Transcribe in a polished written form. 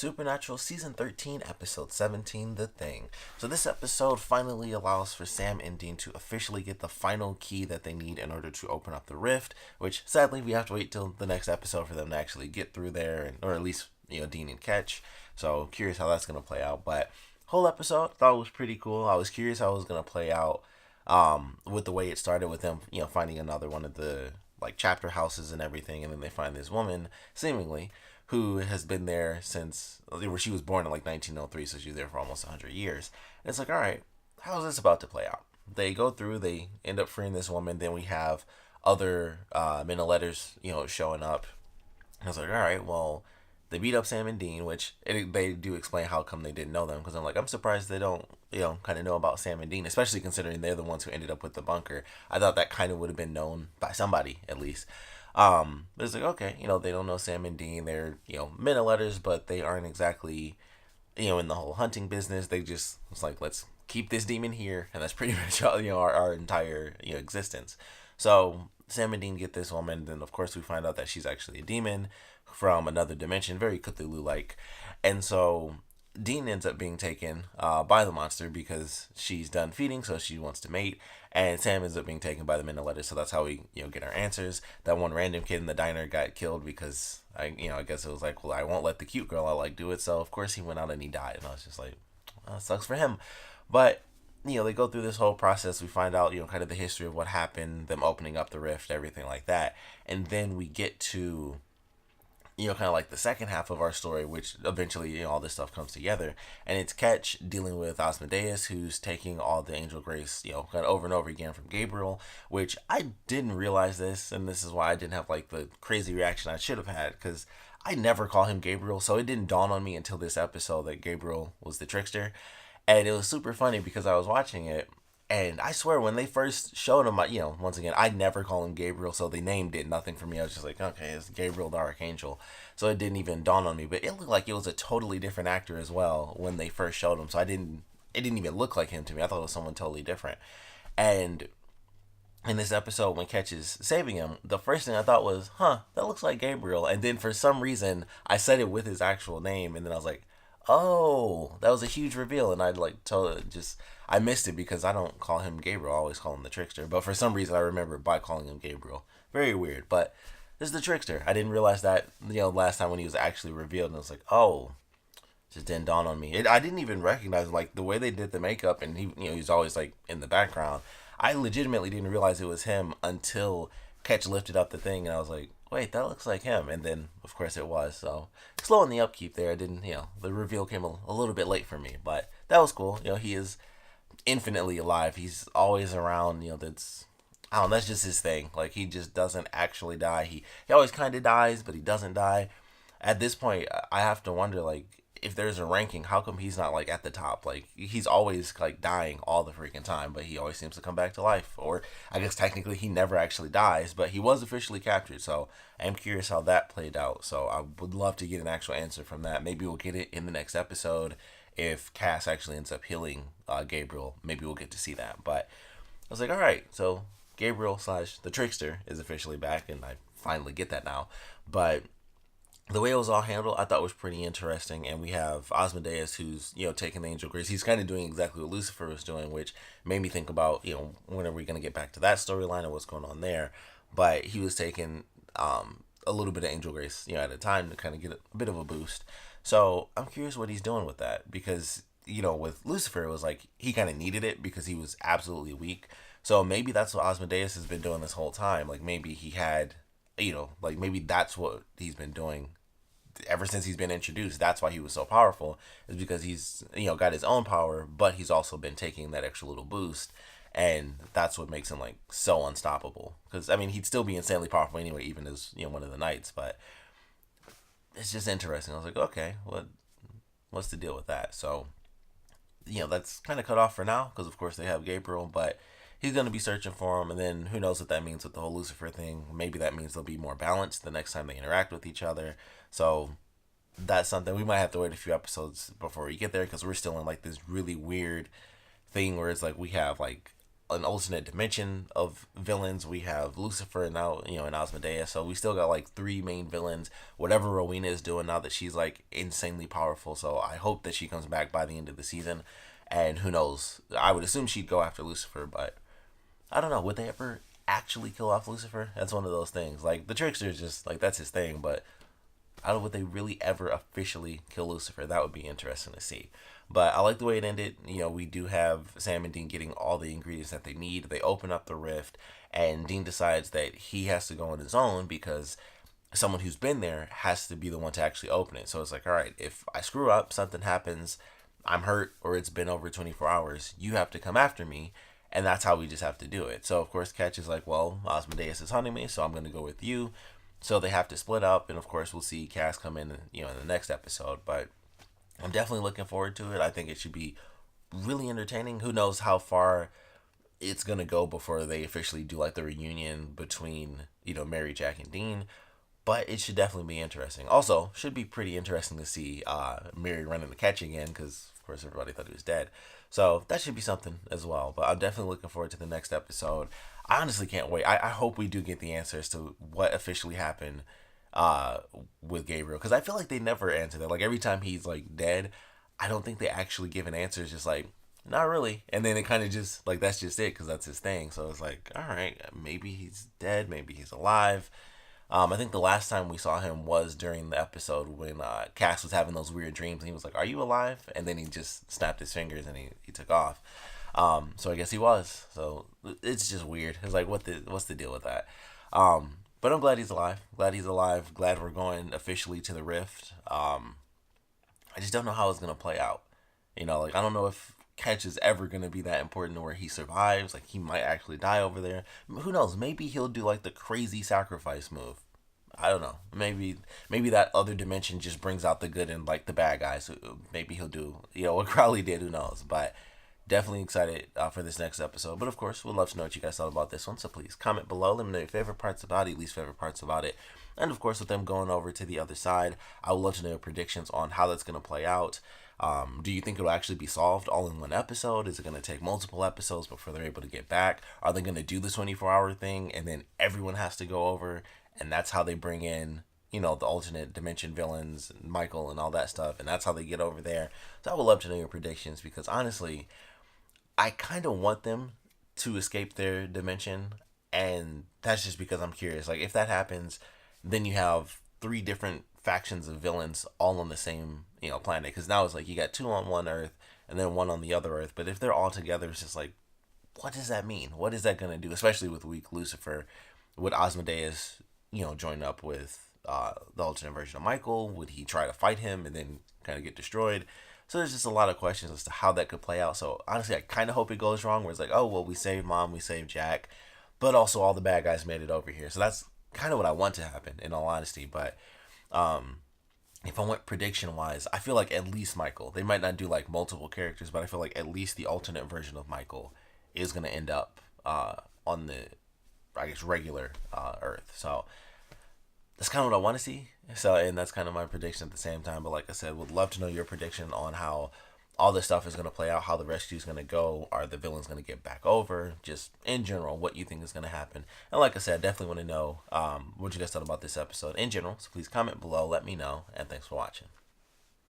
Supernatural Season 13, Episode 17, The Thing. So this episode finally allows for Sam and Dean to officially get the final key that they need in order to open up the rift, which sadly we have to wait till the next episode for them to actually get through there, or at least, Dean and Ketch. So curious how that's going to play out. But whole episode, thought it was pretty cool. I was curious how it was going to play out with the way it started with them, finding another one of the chapter houses and everything, and then they find this woman, seemingly, who has been there since where she was born in 1903, so she was there for almost 100 years. And it's all right, how is this about to play out? They go through, they end up freeing this woman, then we have other men of letters, showing up. And I was all right, well, they beat up Sam and Dean, which they do explain how come they didn't know them, because I'm surprised they don't, kind of know about Sam and Dean, especially considering they're the ones who ended up with the bunker. I thought that kind of would have been known by somebody, at least. But it's okay, they don't know Sam and Dean. They're, men of letters, but they aren't exactly, in the whole hunting business. They just, it's let's keep this demon here, and that's pretty much all, our entire, existence. So Sam and Dean get this woman, then of course we find out that she's actually a demon from another dimension, very Cthulhu-like. And so Dean ends up being taken by the monster because she's done feeding, so she wants to mate. And Sam ends up being taken by the men of letters, so that's how we get our answers. That one random kid in the diner got killed because I guess it was well, I won't let the cute girl I do it. So of course he went out and he died, and I was just well, sucks for him. But they go through this whole process. We find out kind of the history of what happened, them opening up the rift, everything like that, and then we get to kind of the second half of our story, which eventually, all this stuff comes together. And it's Ketch dealing with Asmodeus, who's taking all the angel grace, kind of over and over again from Gabriel, which I didn't realize this, and this is why I didn't have, the crazy reaction I should have had, because I never call him Gabriel, so it didn't dawn on me until this episode that Gabriel was the trickster. And it was super funny because I was watching it, and I swear, when they first showed him, once again, I never call him Gabriel, so they named it nothing for me. I was just okay, it's Gabriel the Archangel. So it didn't even dawn on me. But it looked like it was a totally different actor as well when they first showed him. So it didn't even look like him to me. I thought it was someone totally different. And in this episode, when Ketch is saving him, the first thing I thought was, that looks like Gabriel. And then for some reason, I said it with his actual name, and then I was oh, that was a huge reveal. And I I missed it because I don't call him Gabriel. I always call him the trickster. But for some reason, I remember by calling him Gabriel. Very weird. But this is the trickster. I didn't realize that, last time when he was actually revealed. And I was oh, just didn't dawn on me. I didn't even recognize, the way they did the makeup. And he, he's always, in the background. I legitimately didn't realize it was him until Ketch lifted up the thing. And I was wait, that looks like him. And then, of course, it was. So, slow in the upkeep there. I didn't, the reveal came a little bit late for me. But that was cool. He is infinitely alive. He's always around. That's just his thing. He just doesn't actually die. He always kind of dies, but he doesn't die. At this point, I have to wonder, if there's a ranking, how come he's not, at the top? He's always, dying all the freaking time, but he always seems to come back to life. Or, I guess technically he never actually dies, but he was officially captured, so I'm curious how that played out. So I would love to get an actual answer from that. Maybe we'll get it in the next episode. If Cass actually ends up healing Gabriel, maybe we'll get to see that. But I was all right, so Gabriel / the trickster is officially back, and I finally get that now. But the way it was all handled, I thought was pretty interesting. And we have Asmodeus, who's, taking the angel grace. He's kind of doing exactly what Lucifer was doing, which made me think about, when are we going to get back to that storyline and what's going on there. But he was taking a little bit of angel grace, at a time to kind of get a bit of a boost. So I'm curious what he's doing with that, because, with Lucifer, it was he kind of needed it because he was absolutely weak. So maybe that's what Asmodeus has been doing this whole time. Maybe he had, maybe that's what he's been doing ever since he's been introduced. That's why he was so powerful, is because he's, got his own power, but he's also been taking that extra little boost. And that's what makes him, so unstoppable. Because, he'd still be insanely powerful anyway, even as, one of the knights. But it's just interesting. I was okay, what's the deal with that? So, that's kind of cut off for now, because of course they have Gabriel, but he's going to be searching for him, and then who knows what that means with the whole Lucifer thing. Maybe that means they'll be more balanced the next time they interact with each other. So that's something we might have to wait a few episodes before we get there, because we're still in this really weird thing where it's we have an alternate dimension of villains. We have Lucifer now, and Asmodeus. So we still got like 3 main villains. Whatever Rowena is doing now that she's like insanely powerful. So I hope that she comes back by the end of the season. And who knows? I would assume she'd go after Lucifer, but I don't know. Would they ever actually kill off Lucifer? That's one of those things. Like the Trickster is just like that's his thing, but I don't know, would they really ever officially kill Lucifer? That would be interesting to see. But I like the way it ended. We do have Sam and Dean getting all the ingredients that they need. They open up the rift, and Dean decides that he has to go on his own because someone who's been there has to be the one to actually open it. So it's like, all right, if I screw up, something happens, I'm hurt, or it's been over 24 hours, you have to come after me. And that's how we just have to do it. So, of course, Catch is like, well, Asmodeus is hunting me, so I'm going to go with you. So they have to split up. And, of course, we'll see Cass come in the next episode. But I'm definitely looking forward to it. I think it should be really entertaining. Who knows how far it's going to go before they officially do, like, the reunion between, Mary, Jack, and Dean. But it should definitely be interesting. Also, should be pretty interesting to see Mary running the Catch again because, of course, everybody thought he was dead. So that should be something as well. But I'm definitely looking forward to the next episode. I honestly can't wait. I hope we do get the answers to what officially happened with Gabriel. Because I feel like they never answer that. Like every time he's like dead, I don't think they actually give an answer. It's just like, not really. And then it kind of just, like, that's just it because that's his thing. So it's like, all right, maybe he's dead. Maybe he's alive. I think the last time we saw him was during the episode when Cass was having those weird dreams and he was like, are you alive? And then he just snapped his fingers and he took off. So I guess he was. So it's just weird. It's like, what's the deal with that? But I'm glad he's alive. Glad we're going officially to the Rift. I just don't know how it's going to play out. I don't know if Catch is ever going to be that important to where he survives. Like, he might actually die over there. Who knows? Maybe he'll do, like, the crazy sacrifice move. I don't know. Maybe that other dimension just brings out the good and, like, the bad guys. Maybe he'll do, what Crowley did. Who knows? But definitely excited for this next episode. But, of course, we'd love to know what you guys thought about this one. So, please comment below. Let me know your favorite parts about it, least favorite parts about it. And, of course, with them going over to the other side, I would love to know your predictions on how that's going to play out. Do you think it'll actually be solved all in one episode? Is it going to take multiple episodes before they're able to get back? Are they going to do the 24-hour thing and then everyone has to go over and that's how they bring in, the alternate dimension villains, Michael and all that stuff, and that's how they get over there? So I would love to know your predictions because honestly, I kind of want them to escape their dimension, and that's just because I'm curious. Like, if that happens, then you have 3 different factions of villains all on the same planet, because now it's like you got 2 on one Earth and then 1 on the other Earth. But if they're all together, it's just like, what does that mean? What is that going to do? Especially with weak Lucifer. Would Asmodeus join up with the alternate version of Michael? Would he try to fight him and then kind of get destroyed? So there's just a lot of questions as to how that could play out. So honestly, I kind of hope it goes wrong where it's like, oh well, we saved Mom, we saved Jack, but also all the bad guys made it over here. So that's kind of what I want to happen, in all honesty. But if I went prediction wise, I feel like at least Michael. They might not do like multiple characters, but I feel like at least the alternate version of Michael is going to end up on the, I guess, regular Earth. So that's kind of what I want to see. So, and that's kind of my prediction at the same time. But like I said, would love to know your prediction on how all this stuff is going to play out, how the rescue is going to go. Are the villains going to get back over? Just in general, what you think is going to happen. And like I said, definitely want to know what you guys thought about this episode in general. So please comment below, let me know, and thanks for watching.